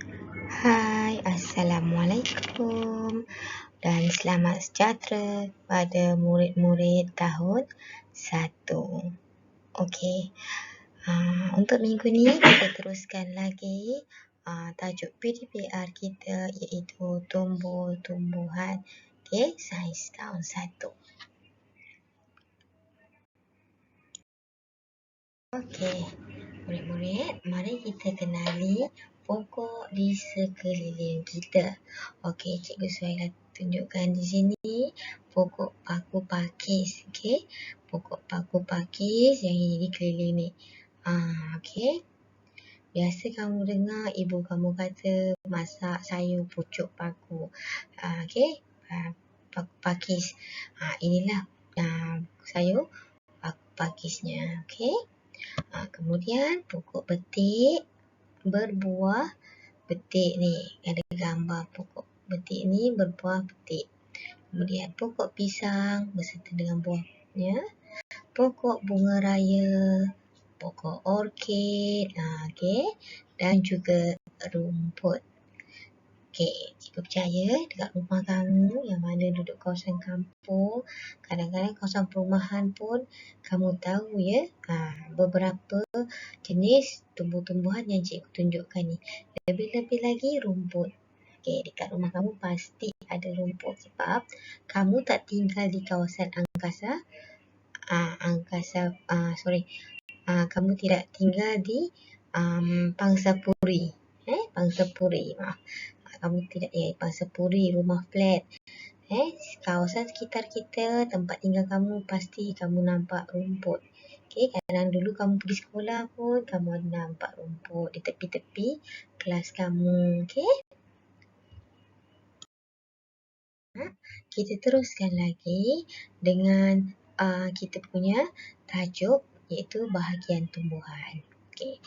Hai, Assalamualaikum dan selamat sejahtera pada murid-murid tahun 1. Okey, untuk minggu ni kita teruskan lagi tajuk PDPR kita iaitu tumbuh-tumbuhan. Okey, sains tahun 1. Okey, murid-murid, mari kita kenali pokok di sekeliling kita. Okey, Cikgu Suhaila tunjukkan di sini pokok paku pakis. Okey, pokok paku pakis yang ini di keliling ni. Okey. Biasa kamu dengar ibu kamu kata masak sayur pucuk paku. Okey, paku pakis. Inilah sayur paku pakisnya. Okey. Kemudian pokok betik berbuah betik ni. Ada gambar pokok betik ni berbuah betik. Kemudian pokok pisang beserta dengan buahnya. Pokok bunga raya, pokok orkid, okey, dan juga rumput. Okey, cikgu percaya dekat rumah kamu yang mana duduk kawasan kampung, kadang-kadang kawasan perumahan pun kamu tahu ya, beberapa jenis tumbuh-tumbuhan yang cikgu tunjukkan ni. Lebih-lebih lagi rumput. Okey, dekat rumah kamu pasti ada rumput sebab kamu tak tinggal di kawasan angkasa. Kamu tidak tinggal di Pangsapuri. Pangsapuri, maaf. Kamu tidak Pangsapuri, rumah flat. Kawasan sekitar kita, tempat tinggal kamu, pasti kamu nampak rumput. Okey, kadang dulu kamu pergi sekolah pun kamu ada nampak rumput di tepi-tepi kelas kamu. Okey. Kita teruskan lagi dengan kita punya tajuk iaitu bahagian tumbuhan. Okey.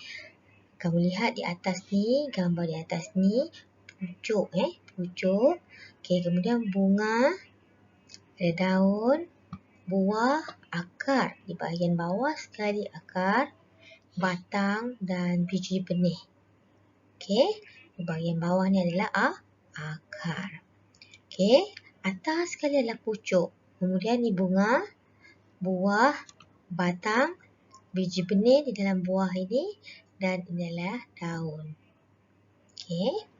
Kamu lihat di atas ni, gambar di atas ni pucuk pucuk. Okey, kemudian bunga, ada daun, buah, akar. Di bahagian bawah sekali akar, batang dan biji benih. Okey, di bahagian bawah ni adalah akar. Okey, atas sekali adalah pucuk. Kemudian ni bunga, buah, batang, biji benih di dalam buah ini dan ini adalah daun. Okey.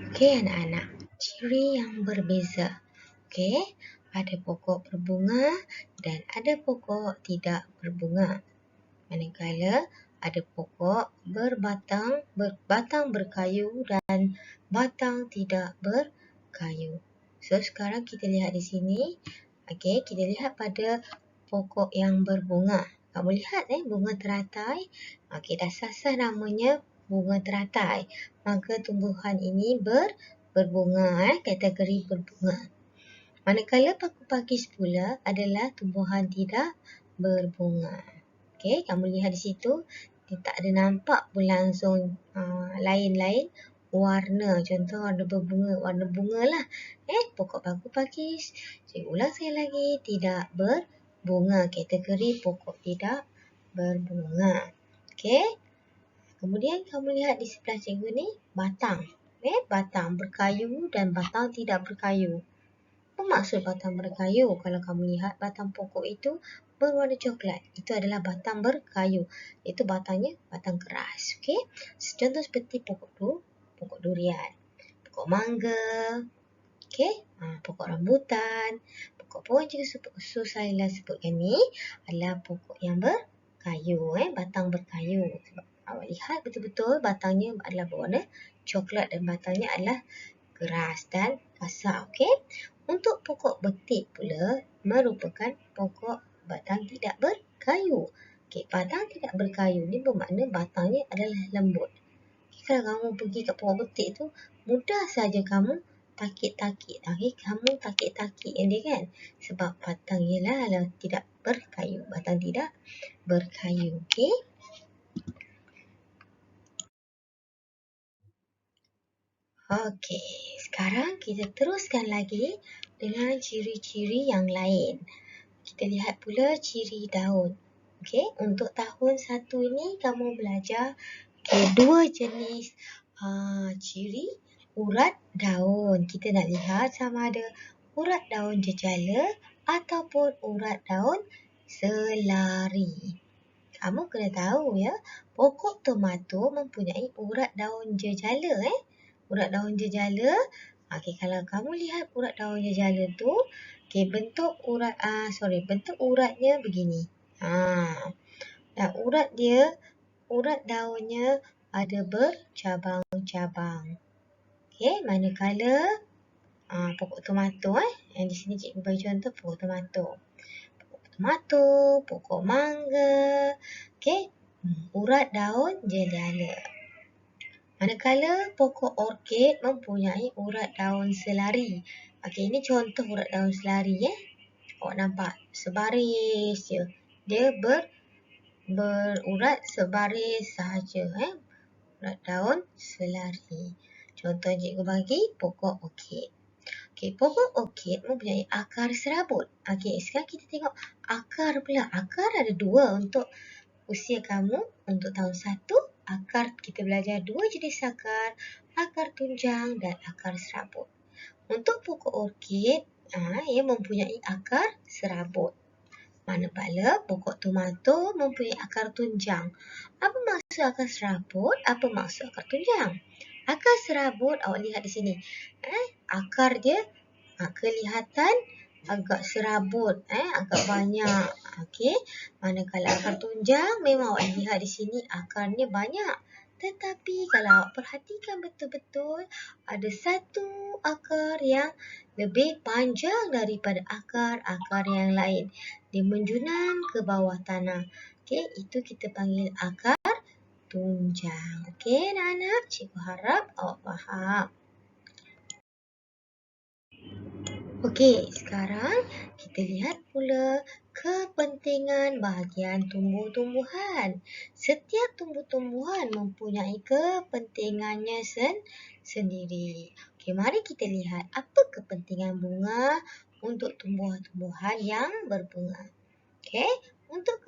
Okey anak-anak, ciri yang berbeza. Okey, ada pokok berbunga dan ada pokok tidak berbunga. Manakala ada pokok berbatang berkayu dan batang tidak berkayu. So sekarang kita lihat di sini. Okey, kita lihat pada pokok yang berbunga. Kamu lihat bunga teratai. Okey, dah sah namanya bunga teratai. Maka tumbuhan ini berbunga, kategori berbunga. Manakala paku pakis pula adalah tumbuhan tidak berbunga. Okey, kamu lihat di situ, dia tak ada nampak pun langsung lain-lain warna. Contoh warna berbunga, warna bunga lah. Pokok paku pakis. Saya ulang sekali lagi, tidak berbunga. Kategori pokok tidak berbunga. Okey. Kemudian kamu lihat di sebelah cikgu ni, batang. Batang berkayu dan batang tidak berkayu. Apa maksud batang berkayu? Kalau kamu lihat batang pokok itu berwarna coklat, itu adalah batang berkayu. Itu batangnya batang keras. Okey. Contoh seperti pokok durian, pokok mangga, okey, pokok rambutan, pokok pohon juga Suhaila sebutkan ni adalah pokok yang berkayu, batang berkayu. Sebab awak lihat betul-betul batangnya adalah berwarna coklat dan batangnya adalah keras dan kasar. Okey. Untuk pokok betik pula merupakan pokok batang tidak berkayu. Okey, batang tidak berkayu ni bermakna batangnya adalah lembut. Okay, kalau kamu pergi ke pokok betik tu, mudah saja kamu takik-takik. Kamu takik-takik dia kan. Sebab batangnya lah tidak berkayu. Batang tidak berkayu. Okey. Okey, sekarang kita teruskan lagi dengan ciri-ciri yang lain. Kita lihat pula ciri daun. Okey, untuk tahun 1 ini kamu belajar dua jenis ciri urat daun. Kita nak lihat sama ada urat daun jejala ataupun urat daun selari. Kamu kena tahu ya, pokok tomato mempunyai urat daun jejala. Urat daun jejala. Okey, kalau kamu lihat urat daun jejala tu, bentuk uratnya begini. Dan urat daunnya ada bercabang-cabang. Okey, manakala pokok tomato yang di sini cikgu bagi contoh pokok tomato, pokok mangga. Okey, urat daun jejala. Manakala pokok orkid mempunyai urat daun selari. Okey, ini contoh urat daun selari Awak nampak sebaris je. Dia berurat sebaris sahaja urat daun selari. Contoh cikgu bagi pokok orkid. Okey, pokok orkid mempunyai akar serabut. Okey, sekarang kita tengok akar pula. Akar ada dua untuk usia kamu. Untuk tahun 1, akar kita belajar dua jenis akar. Akar tunjang dan akar serabut. Untuk pokok orkid, ia mempunyai akar serabut. Manakala pokok tomato mempunyai akar tunjang. Apa maksud akar serabut? Apa maksud akar tunjang? Akar serabut, awak lihat di sini. Akar dia kelihatan agak serabut, agak banyak. Okey. Manakala akar tunjang, memang awak lihat di sini akarnya banyak. Tetapi kalau awak perhatikan betul-betul, ada satu akar yang lebih panjang daripada akar-akar yang lain. Dia menjulang ke bawah tanah. Okey, itu kita panggil akar tunjang. Okey, anak-anak, cikgu harap awak faham. Okey, sekarang kita lihat pula kepentingan bahagian tumbuh-tumbuhan. Setiap tumbuh-tumbuhan mempunyai kepentingannya sendiri. Okey, mari kita lihat apa kepentingan bunga untuk tumbuh-tumbuhan yang berbunga. Okey, untuk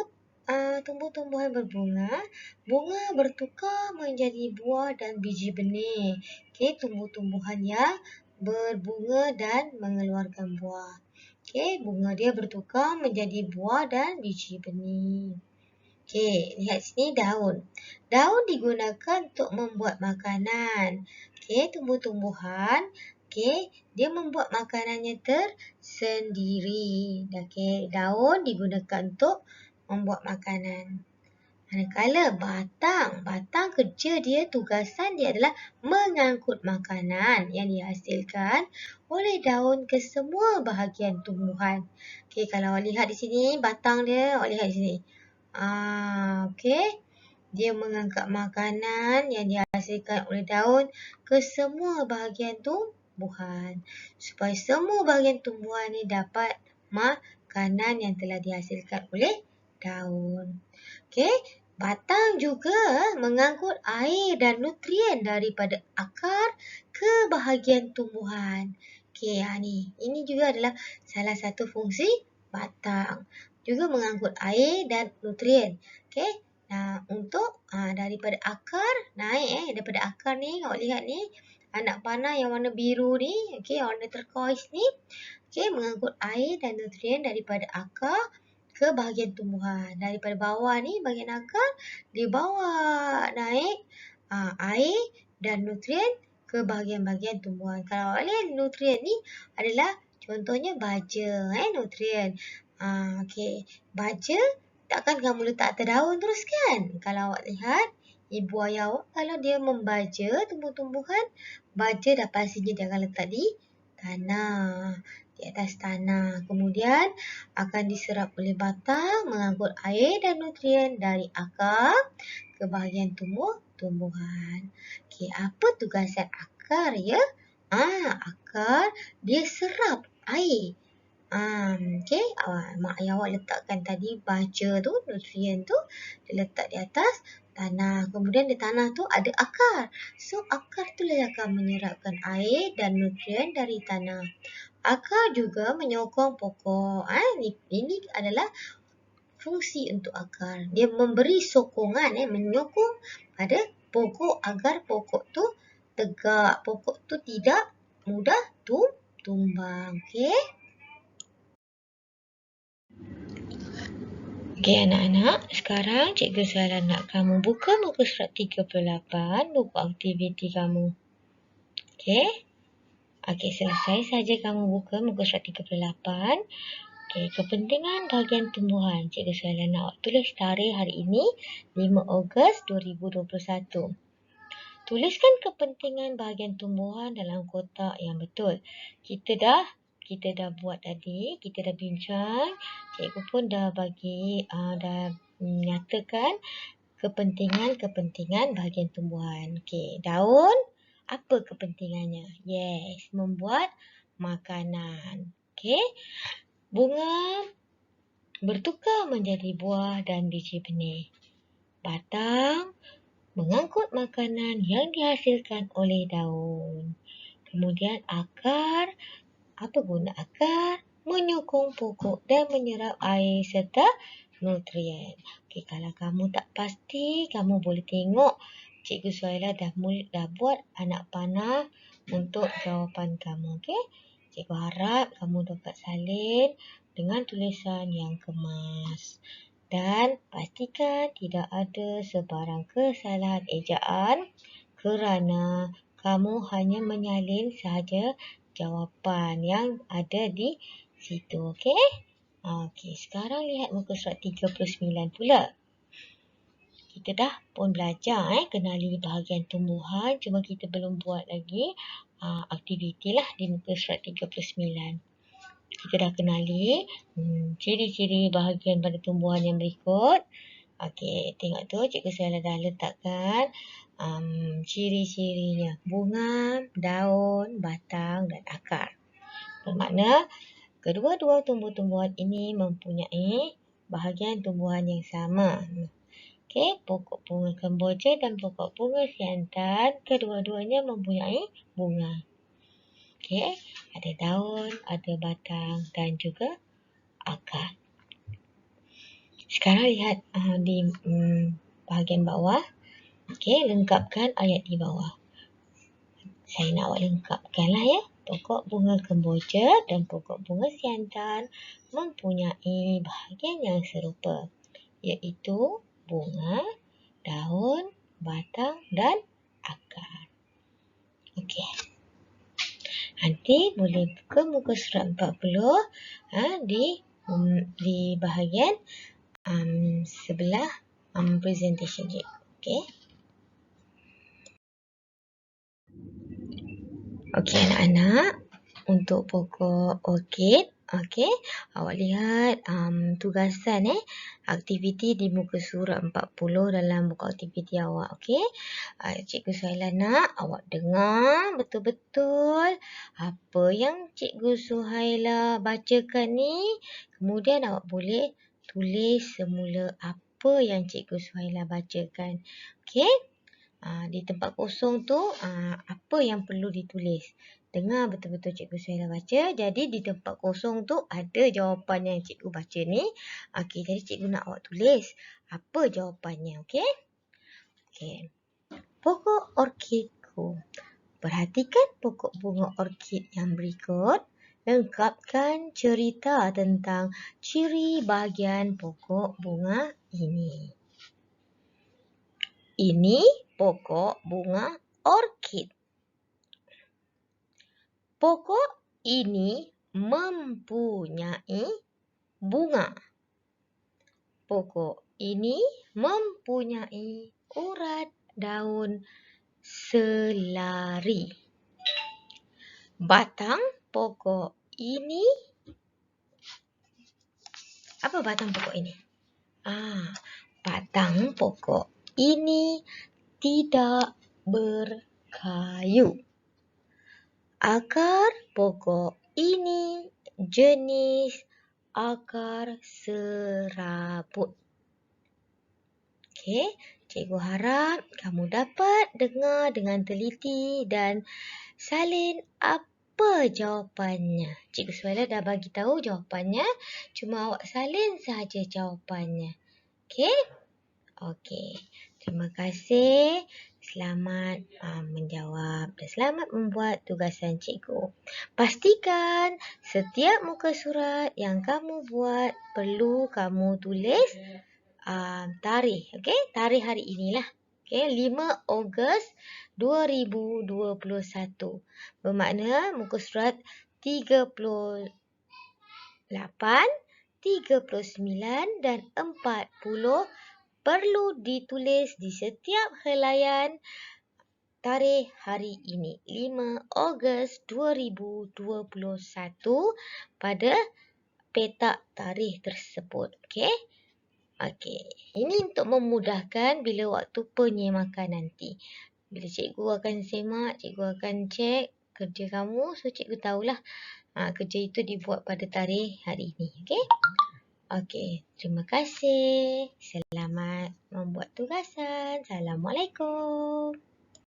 tumbuh-tumbuhan berbunga, bunga bertukar menjadi buah dan biji benih. Okey, tumbuh-tumbuhan yang berbunga dan mengeluarkan buah. Okey, bunga dia bertukar menjadi buah dan biji benih. Okey, lihat sini daun. Daun digunakan untuk membuat makanan. Okey, tumbuh-tumbuhan, dia membuat makanannya tersendiri. Okey, daun digunakan untuk membuat makanan. Manakala batang kerja dia, tugasan dia adalah mengangkut makanan yang dihasilkan oleh daun ke semua bahagian tumbuhan. Okey, kalau awak lihat di sini, batang dia, awak lihat di sini. Okey, dia mengangkat makanan yang dihasilkan oleh daun ke semua bahagian tumbuhan. Supaya semua bahagian tumbuhan ini dapat makanan yang telah dihasilkan oleh daun. Okey, batang juga mengangkut air dan nutrien daripada akar ke bahagian tumbuhan. Okey, ini juga adalah salah satu fungsi batang. Juga mengangkut air dan nutrien. Okey, untuk daripada akar naik daripada akar ni, awak lihat ni, anak panah yang warna biru ni, okey, warna turquoise ni, okey, mengangkut air dan nutrien daripada akar ke bahagian tumbuhan. Daripada bawah ni, bahagian akar, dia bawa naik air dan nutrien ke bahagian-bahagian tumbuhan. Kalau awak lihat nutrien ni adalah contohnya baja, nutrien. Okey, baja takkan kamu letak atas daun terus kan? Kalau awak lihat, ibu ayah awak kalau dia membaja tumbuh-tumbuhan, baja dah pastinya dia akan letak di tanah. Di atas tanah. Kemudian akan diserap oleh batang mengangkut air dan nutrien dari akar ke bahagian tumbuhan. Okey, apa tugasan akar ya? Akar dia serap air. Okey, mak ayah awak letakkan tadi baja tu, nutrien tu, dia letak di atas tanah. Kemudian di tanah tu ada akar. So, akar tu lah akan menyerapkan air dan nutrien dari tanah. Akar juga menyokong pokok. Ini adalah fungsi untuk akar. Dia memberi sokongan, menyokong pada pokok agar pokok tu tegak, pokok tu tidak mudah tumbang. Okey. Okey anak-anak, sekarang cikgu Suhaila nak kamu buka muka surat 38, buku aktiviti kamu. Okey. Okey, selesai saja kamu buka muka surat 38. Okey, kepentingan bahagian tumbuhan. Cikgu Suhaila nak tulis tarikh hari ini 5 Ogos 2021. Tuliskan kepentingan bahagian tumbuhan dalam kotak yang betul. Kita dah buat tadi, kita dah bincang. Cikgu pun dah bagi, dah menyatakan kepentingan bahagian tumbuhan. Okey, daun, apa kepentingannya? Yes, membuat makanan. Okey, bunga bertukar menjadi buah dan biji benih. Batang mengangkut makanan yang dihasilkan oleh daun. Kemudian akar, apa guna akar? Menyokong pokok dan menyerap air serta nutrien. Okey, kalau kamu tak pasti, kamu boleh tengok Cikgu Suhaila dah buat anak panah untuk jawapan kamu. Okey, cikgu harap kamu dapat salin dengan tulisan yang kemas. Dan pastikan tidak ada sebarang kesalahan ejaan kerana kamu hanya menyalin sahaja jawapan yang ada di situ. Okey? Okey, sekarang lihat muka surat 39 pula. Kita dah pun belajar kenali bahagian tumbuhan. Cuma kita belum buat lagi aktiviti lah di muka surat 39. Kita dah kenali ciri-ciri bahagian pada tumbuhan yang berikut. Okey, tengok tu Cikgu Suhaila dah letakkan ciri-cirinya. Bunga, daun, batang dan akar. Bermakna kedua-dua tumbuh-tumbuhan ini mempunyai bahagian tumbuhan yang sama. Okey, pokok bunga kemboja dan pokok bunga siantan, kedua-duanya mempunyai bunga. Okey, ada daun, ada batang dan juga akar. Sekarang lihat di bahagian bawah. Okey, lengkapkan ayat di bawah. Saya nak awak lengkapkanlah ya. Pokok bunga kemboja dan pokok bunga siantan mempunyai bahagian yang serupa, iaitu bunga, daun, batang dan akar. Okey. Nanti boleh buka muka surat 40 di bahagian sebelah presentation cikgu. Okey. Okey anak-anak, untuk pokok orkid, okey, awak lihat tugasan aktiviti di muka surat 40 dalam buku aktiviti awak. Okey. Cikgu Suhaila nak awak dengar betul-betul apa yang Cikgu Suhaila bacakan ni. Kemudian awak boleh tulis semula apa yang Cikgu Suhaila bacakan. Okey. Di tempat kosong tu apa yang perlu ditulis. Dengar betul-betul Cikgu Suhaila baca. Jadi di tempat kosong tu ada jawapan yang Cikgu baca ni. Okey, jadi Cikgu nak awak tulis apa jawapannya. Okey. Okey. Pokok orkidku. Perhatikan pokok bunga orkid yang berikut. Lengkapkan cerita tentang ciri bahagian pokok bunga ini. Ini pokok bunga orkid. Pokok ini mempunyai bunga. Pokok ini mempunyai urat daun selari. Batang pokok ini, apa batang pokok ini? Batang pokok ini tidak berkayu. Akar pokok ini jenis akar serabut. Okey, cikgu harap kamu dapat dengar dengan teliti dan salin apa apa jawapannya? Cikgu Suhaila dah bagi tahu jawapannya. Cuma awak salin saja jawapannya. Okey? Okey. Terima kasih. Selamat menjawab dan selamat membuat tugasan cikgu. Pastikan setiap muka surat yang kamu buat perlu kamu tulis tarikh. Okey? Tarikh hari inilah. Okey, 5 Ogos 2021. Bermakna muka surat 38, 39 dan 40 perlu ditulis di setiap helaian tarikh hari ini, 5 Ogos 2021 pada petak tarikh tersebut. Okey? Okey. Ini untuk memudahkan bila waktu penyemakan nanti. Bila cikgu akan semak, cikgu akan cek kerja kamu. So, cikgu tahulah kerja itu dibuat pada tarikh hari ini. Okey? Okey. Terima kasih. Selamat membuat tugasan. Assalamualaikum.